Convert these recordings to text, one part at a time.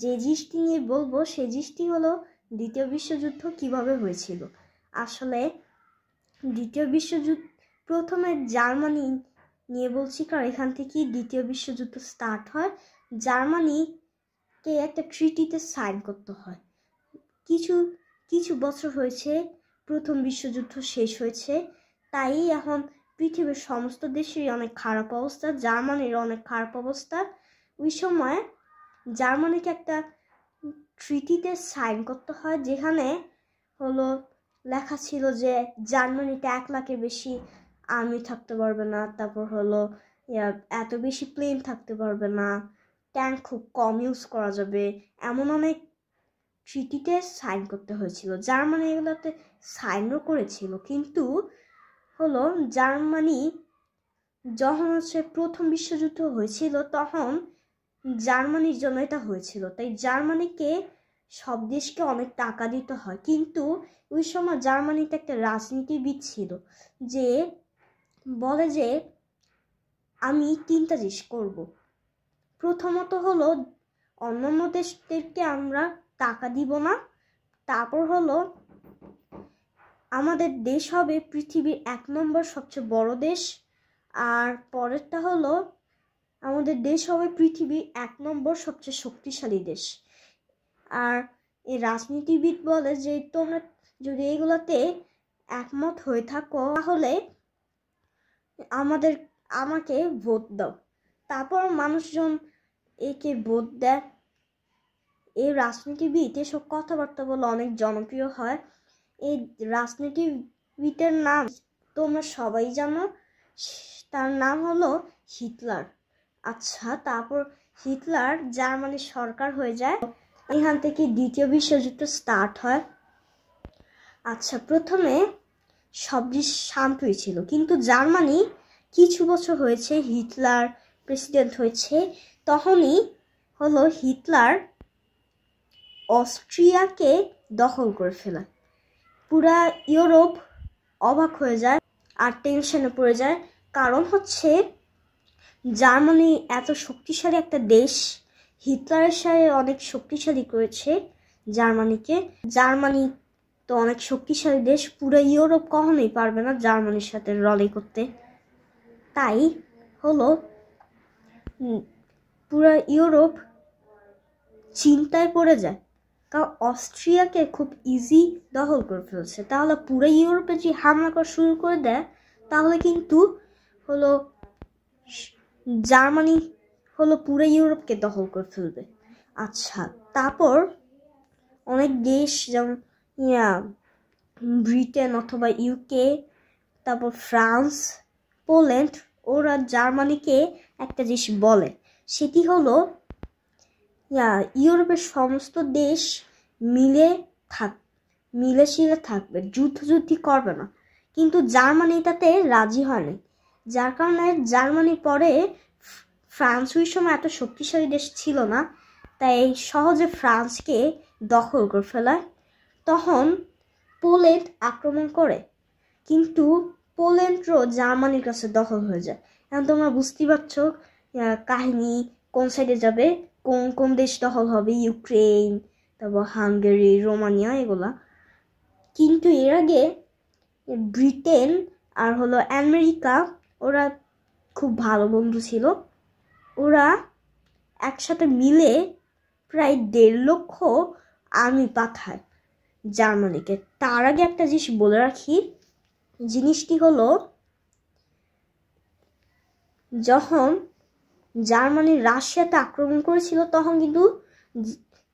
যে জিনিসটি নিয়ে বলবো সেই জিনিসটি হলো দ্বিতীয় বিশ্বযুদ্ধ কিভাবে হয়েছিল। আসলে দ্বিতীয় বিশ্বযুদ্ধ প্রথমে জার্মানি নিয়ে বলছি, কারণ এখান থেকেই দ্বিতীয় বিশ্বযুদ্ধ স্টার্ট হয়। জার্মানিকে একটা ট্রিটিতে সাইন করতে হয়। কিছু কিছু বছর হয়েছে প্রথম বিশ্বযুদ্ধ শেষ হয়েছে, তাই এখন পৃথিবীর সমস্ত দেশেরই অনেক খারাপ অবস্থা, জার্মানির অনেক খারাপ অবস্থা। ওই সময় জার্মানিকে একটা ট্রিটিতে সাইন করতে হয়, যেখানে হলো লেখা ছিল যে জার্মানিতে 1 লাখের বেশি আর্মি থাকতে পারবে না, তারপর হলো এত বেশি প্লেন থাকতে পারবে না, ট্যাঙ্ক খুব কম ইউজ করা যাবে, এমন অনেক ট্রিটিতে সাইন করতে হয়েছিল। জার্মানি এগুলোতে সাইনও করেছিল, কিন্তু হলো জার্মানি যখন প্রথম বিশ্বযুদ্ধ হয়েছিল তখন জার্মানির জন্য এটা হয়েছিল, তাই জার্মানিকে সব দেশকে অনেক টাকা দিতে হয়। কিন্তু ওই সময় জার্মানিতে একটা রাজনীতিবিদ ছিল যে বলে যে আমি 3টা জিনিস করব। প্রথমত হলো অন্যান্য দেশদেরকে আমরা টাকা দিব না, তারপর হলো আমাদের দেশ হবে পৃথিবীর 1 নম্বর সবচেয়ে বড় দেশ, আর পরেরটা হলো আমাদের দেশ হবে পৃথিবীর 1 নম্বর সবচেয়ে শক্তিশালী দেশ। আর এই রাজনীতিবিদ বলে যে তোমরা যদি এগুলোতে একমত হয়ে থাকো তাহলে আমাকে ভোট দাও। তারপর মানুষজন একে ভোট দেয়। এই রাজনীতিবিদ এসব কথাবার্তা বলে অনেক জনপ্রিয় হয়। এই রাজনীতিবিদের নাম তোমরা সবাই জানো, তার নাম হলো হিটলার। আচ্ছা, তারপর হিটলার জার্মানির সরকার হয়ে যায়। এখান থেকে দ্বিতীয় বিশ্বযুদ্ধ স্টার্ট হয়। আচ্ছা, প্রথমে সব শান্তই ছিল, কিন্তু জার্মানি কিছু বছর হয়েছে হিটলার প্রেসিডেন্ট হয়েছে, তখনই হলো হিটলার অস্ট্রিয়াকে দখল করে ফেলে। পুরা ইউরোপ অবাক হয়ে যায় আর টেনশনে পড়ে যায়, কারণ হচ্ছে জার্মানি এত শক্তিশালী একটা দেশ, হিটলারের সাথে অনেক শক্তিশালী করেছে জার্মানিকে। জার্মানি তো অনেক শক্তিশালী দেশ, পুরো ইউরোপ কখনোই পারবে না জার্মানির সাথে লড়াই করতে। তাই হলো পুরো ইউরোপ চিন্তায় পড়ে যায়, কারণ অস্ট্রিয়াকে খুব ইজি দখল করে ফেলছে। তাহলে পুরো ইউরোপে যে হামলা করা শুরু করে দেয় তাহলে কিন্তু হলো জার্মানি হলো পুরো ইউরোপকে দখল করে ফেলবে। আচ্ছা, তারপর অনেক দেশ যেমন ব্রিটেন অথবা ইউকে, তারপর ফ্রান্স, পোল্যান্ড, ওরা জার্মানিকে একটা জিনিস বলে, সেটি হলো ইউরোপের সমস্ত দেশ মিলেশিলে থাকবে, যুদ্ধ করবে না। কিন্তু জার্মানি তাতে রাজি হয়নি, যার কারণে জার্মানি পরে ফ্রান্স ওই সময় এত শক্তিশালী দেশ ছিল না, তাই সহজে ফ্রান্সকে দখল করে ফেলায়। তখন পোল্যান্ড আক্রমণ করে, কিন্তু পোল্যান্ডও জার্মানির কাছে দখল হয়ে যায়। এখন তোমরা বুঝতেই পারছো কাহিনী কোন সাইডে যাবে, কোন কোন দেশ দখল হবে, ইউক্রেন, তারপর হাঙ্গেরি, রোমানিয়া, এগুলা। কিন্তু এর আগে ব্রিটেন আর হলো আমেরিকা, ওরা খুব ভালো বন্ধু ছিল। ওরা একসাথে মিলে প্রায় 1.5 লক্ষ আর্মি পাঠায় জার্মানিকে। তার আগে একটা জিনিস বলে রাখি, জিনিসটি হলো যখন জার্মানি রাশিয়াতে আক্রমণ করেছিল তখন কিন্তু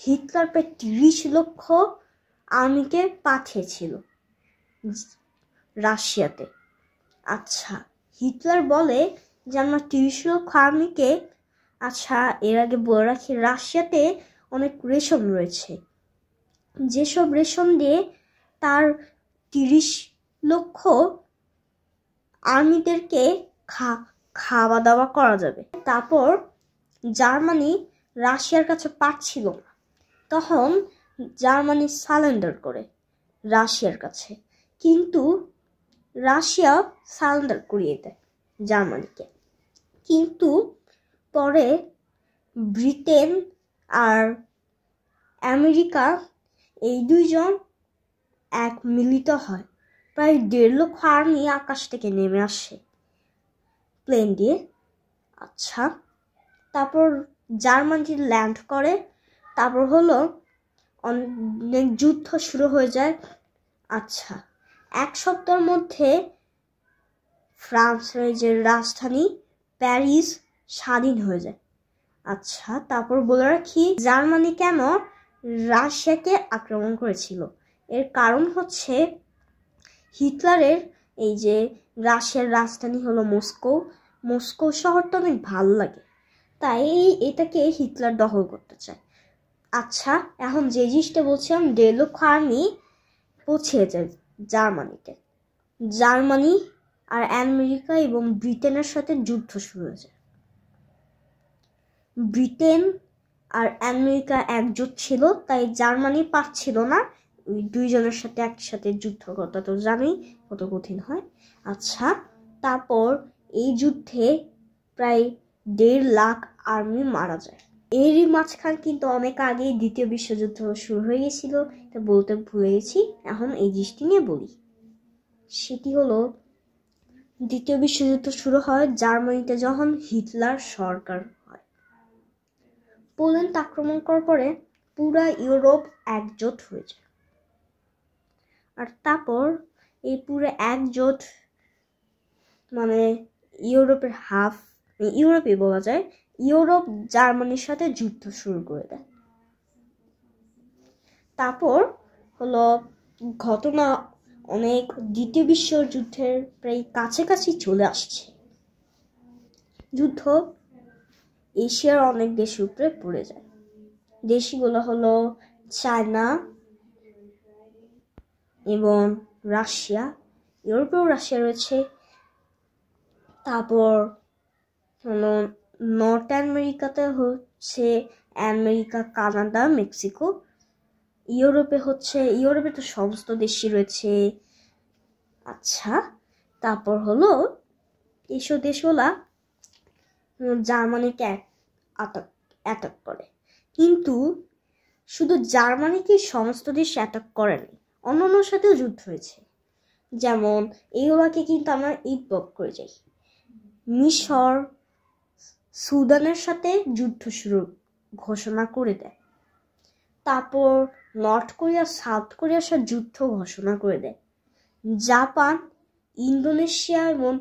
হিটলার প্রায় 30 লক্ষ আর্মিকে পাঠিয়েছিল রাশিয়াতে। আচ্ছা, হিটলার বলে যে আমরা 30 লক্ষ আর্মিকে, আচ্ছা এর আগে বলে রাখি রাশিয়াতে অনেক রেশন রয়েছে, যেসব রেশন দিয়ে তার 30 লক্ষ আর্মিদেরকে খাওয়া দাওয়া করা যাবে। তারপর জার্মানি রাশিয়ার কাছে পারছিল না, তখন জার্মানি সারেন্ডার করে রাশিয়ার কাছে, কিন্তু রাশিয়া সারেন্ডার করিয়ে দেয় জার্মানিকে। কিন্তু পরে ব্রিটেন আর আমেরিকা, এই দুইজন এক মিলিত হয়। প্রায় 1.5 লক্ষ আর্মি আকাশ থেকে নেমে আসে প্লেন দিয়ে। আচ্ছা, তারপর জার্মানি ল্যান্ড করে। তারপর হলো অনেক যুদ্ধ শুরু হয়ে যায়। আচ্ছা, 1 সপ্তাহের মধ্যে ফ্রান্সের যে রাজধানী প্যারিস স্বাধীন হয়ে যায়। আচ্ছা, তারপর বলে রাখি জার্মানি কেন রাশিয়াকে আক্রমণ করেছিল। এর কারণ হচ্ছে হিটলারের এই যে রাশিয়ার রাজধানী হলো মস্কো, মস্কো শহরটা অনেক ভালো লাগে, তাই এটাকে হিটলার দখল করতে চায়। আচ্ছা, এখন যে জিনিসটা বলছিলাম 1.5 লক্ষ আর্মি পৌঁছে যায় জার্মানিতে। জার্মানি আর আমেরিকা এবং ব্রিটেনের সাথে যুদ্ধ শুরু হয়ে যায়। ব্রিটেন আর আমেরিকা একজোট ছিল, তাই জার্মানি পারছিল না ওই দুইজনের সাথে একসাথে যুদ্ধ করতে, তো জানি কত কঠিন হয়। আচ্ছা, তারপর এই যুদ্ধে প্রায় 1.5 লাখ আর্মি মারা যায়। এরই মাঝখান কিন্তু অনেক আগেই 2য় বিশ্বযুদ্ধ শুরু হয়ে গেছিল, এটা বলতে ভুলে গেছি। এখন এই জিনিসটি নিয়ে বলি। সেটি হলো 2য় বিশ্বযুদ্ধ শুরু হয় জার্মানিতে যখন হিটলার সরকার হয়। পোল্যান্ড আক্রমণ করার পরে পুরা ইউরোপ একজোট হয়ে যায়। আর তারপর এই পুরো একজোট মানে ইউরোপের হাফ, ইউরোপে বলা যায়, ইউরোপ জার্মানির সাথে যুদ্ধ শুরু করে দেয়। তারপর হলো ঘটনা অনেক 2য় বিশ্বযুদ্ধের প্রায় কাছাকাছি চলে আসছে। যুদ্ধ এশিয়ার অনেক দেশের উপরে পড়ে যায়। দেশগুলো হলো চায়না এবং রাশিয়া। ইউরোপেও রাশিয়া রয়েছে। তারপর হলো নর্থ আমেরিকাতে হচ্ছে আমেরিকা, কানাডা, মেক্সিকো। ইউরোপে তো সমস্ত দেশই রয়েছে। আচ্ছা, তারপর হলো এইসব দেশগুলা জার্মানিকে অ্যাটাক করে, কিন্তু শুধু জার্মানিকে সমস্ত দেশ অ্যাটাক করেনি, অন্যান্য সাথেও যুদ্ধ হয়েছে। যেমন এইগুলাকে কিন্তু আমরা ইনভলভ করে যাই। মিশর সুদানের সাথে যুদ্ধ শুরু ঘোষণা করে দেয়। তারপর নর্থ কোরিয়া সাউথ কোরিয়ার সাথে যুদ্ধ ঘোষণা করে দেয়। জাপান ইন্দোনেশিয়া এবং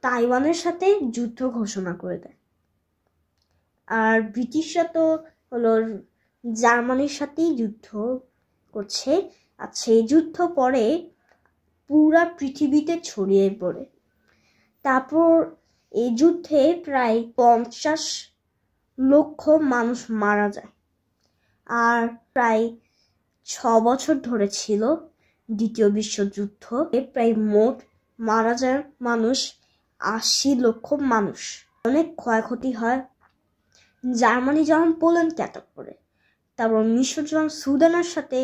তাইওয়ানের সাথে যুদ্ধ ঘোষণা করে দেয়। আর ব্রিটিশরা তো হলো জার্মানির সাথেই যুদ্ধ করছে। আচ্ছা, এই যুদ্ধ পরে পুরা পৃথিবীতে ছড়িয়ে পড়ে। তারপর এই যুদ্ধে প্রায় 50 লক্ষ মানুষ মারা যায়। আর প্রায় 6 বছর ধরে ছিল 2য় বিশ্বযুদ্ধ। প্রায় মোট মারা যায় মানুষ 80 লক্ষ মানুষ। অনেক ক্ষয়ক্ষতি হয়। জার্মানি যখন পোল্যান্ডকে অ্যাটাক করে, তারপর মিশর যখন সুদানের সাথে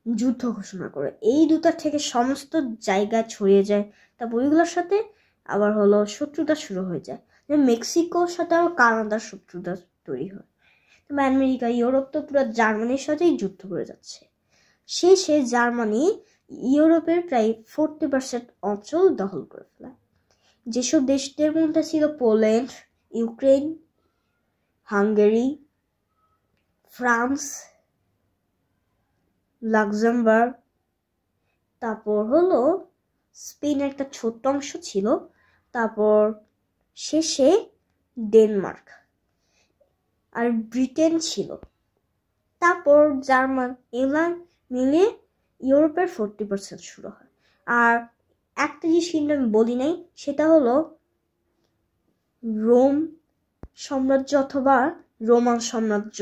যুদ্ধ ঘোষণা করে, এই দুটার থেকে সমস্ত জায়গায় ছড়িয়ে যায়। তারপর ওইগুলোর সাথে আবার হলো শত্রুতা শুরু হয়ে যায়। মেক্সিকোর সাথে আবার কানাডার শত্রুতা তৈরি হয়। তবে আমেরিকা, ইউরোপ তো পুরো জার্মানির সাথেই যুদ্ধ করে যাচ্ছে। শেষে জার্মানি ইউরোপের প্রায় 40% অঞ্চল দখল করে ফেলে। যেসব দেশদের মধ্যে ছিল Poland, Ukraine, Hungary, France, Luxembourg, তারপর হলো স্পেনের একটা ছোট্ট অংশ ছিল, তারপর শেষে ডেনমার্ক আর ব্রিটেন ছিল। তারপর জার্মান, এগুলা মিলে ইউরোপের 40% শুরু হয়। আর একটা জিনিস কিন্তু আমি বলি নাই, সেটা হলো রোম সাম্রাজ্য অথবা রোমান সাম্রাজ্য।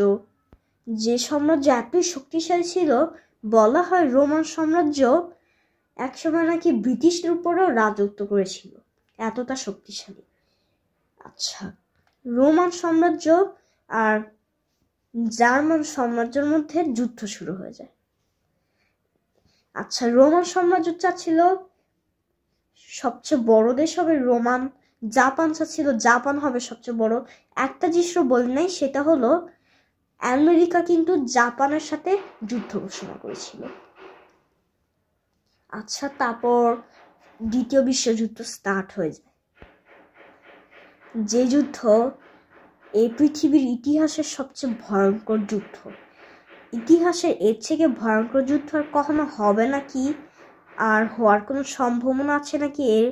যে সাম্রাজ্য এতই শক্তিশালী ছিল, বলা হয় রোমান সাম্রাজ্য একসময় নাকি ব্রিটিশদের উপরেও রাজত্ব করেছিল, এতটা শক্তিশালী। আচ্ছা, রোমান সাম্রাজ্য আর জার্মান সাম্রাজ্যের মধ্যে যুদ্ধ শুরু হয়ে যায়। আচ্ছা, রোমান সাম্রাজ্য চাচ্ছিল সবচেয়ে বড় দেশ হবে রোমান, জাপান চাচ্ছিল জাপান হবে সবচেয়ে বড়। একটা জিনিস বলি নাই, সেটা হলো আমেরিকা কিন্তু জাপানের সাথে যুদ্ধ ঘোষণা করেছিল। আচ্ছা, তারপর দ্বিতীয় বিশ্বযুদ্ধ স্টার্ট হয়ে যায়, যে যুদ্ধ এই পৃথিবীর ইতিহাসের সবচেয়ে ভয়ঙ্কর যুদ্ধ। ইতিহাসের এর থেকে ভয়ঙ্কর যুদ্ধ আর কখনো হবে নাকি, আর হওয়ার কোনো সম্ভাবনা আছে নাকি, এর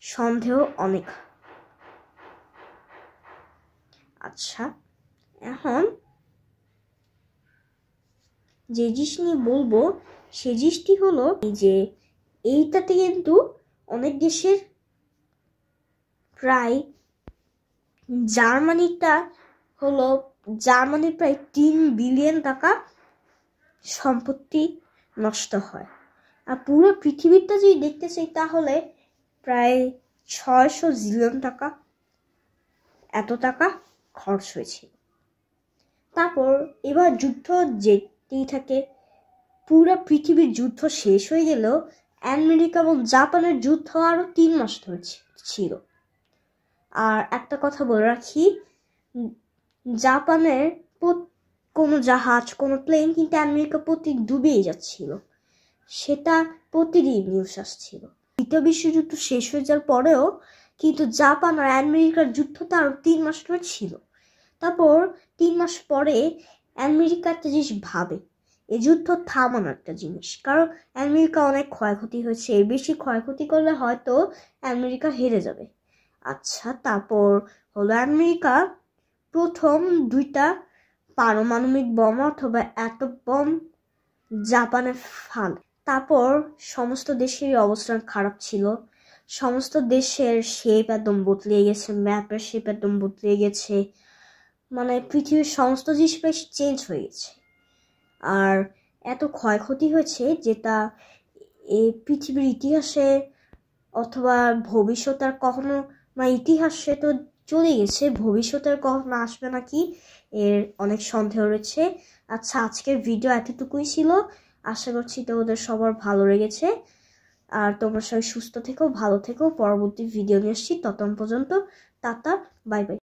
সন্দেহ অনেক। আচ্ছা, এখন যে জিনিস নিয়ে বলবো সে জিনিসটি হলো যে এইটাতে কিন্তু অনেক দেশের প্রায় জার্মানির প্রায় 3 বিলিয়ন টাকা সম্পত্তি নষ্ট হয়। আর পুরো পৃথিবীটা যদি দেখতে চাই তাহলে প্রায় 600 জিলিয়ন টাকা এত টাকা খরচ হয়েছিল। তারপর এবার যুদ্ধ যেতেই থাকে, পুরো পৃথিবীর যুদ্ধ শেষ হয়ে গেলেও আমেরিকা এবং জাপানের যুদ্ধ আরো 3 মাস ধরে ছিল। আর একটা কথা বলে রাখি, জাপানের কোনো জাহাজ, কোনো প্লেন কিন্তু আমেরিকা ডুবেই যাচ্ছিল, সেটা প্রতিদিন নিউজ আসছিল। দ্বিতীয় বিশ্বযুদ্ধ শেষ হয়ে যাওয়ার পরেও কিন্তু জাপান আর আমেরিকার যুদ্ধটা আরো 3 মাস ধরে ছিল। তারপর 3 মাস পরে আমেরিকা একটা জিনিস ভাবে, এই যুদ্ধ থামানো একটা জিনিস, কারণ আমেরিকা অনেক ক্ষয়ক্ষতি হয়েছে, এর বেশি ক্ষয়ক্ষতি করলে হয়তো আমেরিকা হেরে যাবে। আচ্ছা, তারপর হলো আমেরিকা প্রথম 2টা পারমাণবিক বোম অথবা অ্যাটম বোম জাপানে ফাল। তারপর সমস্ত দেশের অবস্থান খারাপ ছিল, সমস্ত দেশের শেপ একদম বদলে গেছে, ম্যাপের শেপ একদম বদলে গেছে, মানে পৃথিবীর সমস্ত জিনিস বেশ চেঞ্জ হয়ে গেছে। আর এত ক্ষয়ক্ষতি হয়েছে যেটা এই পৃথিবীর ইতিহাসে অথবা ভবিষ্যতে আর কখনো, মানে ইতিহাসে তো চলে গেছে, ভবিষ্যতে আর কখনো আসবে নাকি এর অনেক সন্দেহ রয়েছে। আচ্ছা, আজকের ভিডিও এতটুকুই ছিল, আশা করছি তোমাদের সবার ভালো লেগেছে। আর তোমরা সবাই সুস্থ থেকো, ভালো থেকো। পরবর্তী ভিডিও নিয়ে আসছি, ততক্ষণ পর্যন্ত টাটা, বাই বাই।